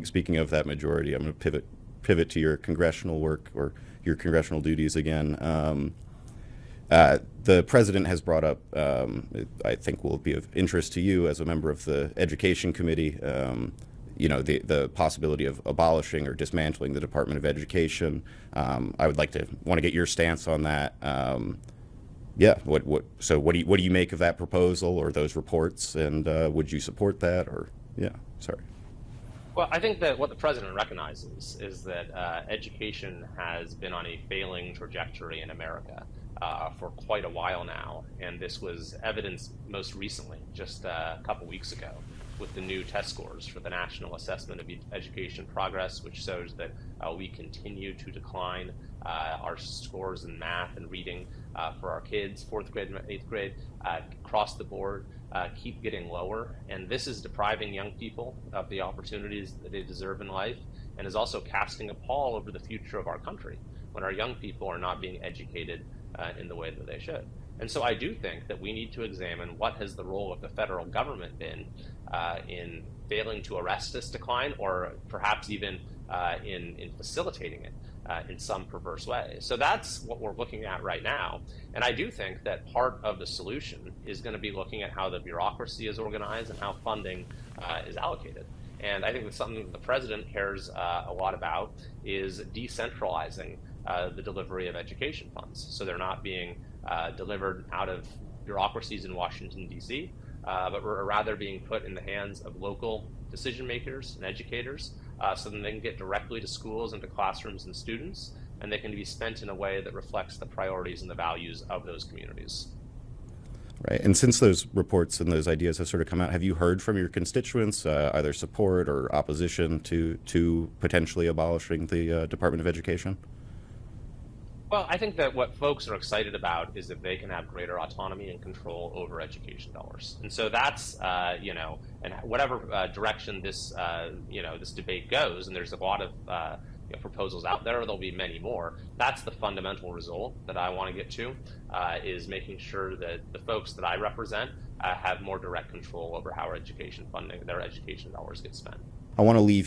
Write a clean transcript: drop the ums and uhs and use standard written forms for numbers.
Speaking of that majority, I'm going to pivot to your congressional work or your congressional duties again. The president has brought up, I think will be of interest to you as a member of the Education Committee, the possibility of abolishing or dismantling the Department of Education. I would want to get your stance on that. So what do you make of that proposal or those reports, and would you support that? Or sorry. Well, I think that what the president recognizes is that education has been on a failing trajectory in America for quite a while now, and this was evidenced most recently, just a couple weeks ago, with the new test scores for the National Assessment of Education Progress, which shows that we continue to decline. Our scores in math and reading for our kids, 4th grade and 8th grade, across the board, keep getting lower. And this is depriving young people of the opportunities that they deserve in life, and is also casting a pall over the future of our country when our young people are not being educated in the way that they should. And so I do think that we need to examine what has the role of the federal government been in failing to arrest this decline, or perhaps even in facilitating it in some perverse way. So that's what we're looking at right now. And I do think that part of the solution is going to be looking at how the bureaucracy is organized and how funding is allocated. And I think that's something that the president cares a lot about, is decentralizing the delivery of education funds. So they're not being delivered out of bureaucracies in Washington, D.C., but rather being put in the hands of local decision makers and educators, so that they can get directly to schools and to classrooms and students, and they can be spent in a way that reflects the priorities and the values of those communities. Right. And since those reports and those ideas have sort of come out, have you heard from your constituents either support or opposition to potentially abolishing the Department of Education? Well, I think that what folks are excited about is that they can have greater autonomy and control over education dollars. And so that's, and whatever direction this, this debate goes, and there's a lot of proposals out there, there'll be many more. That's the fundamental result that I want to get to, is making sure that the folks that I represent have more direct control over how our education funding, their education dollars get spent. I want to leave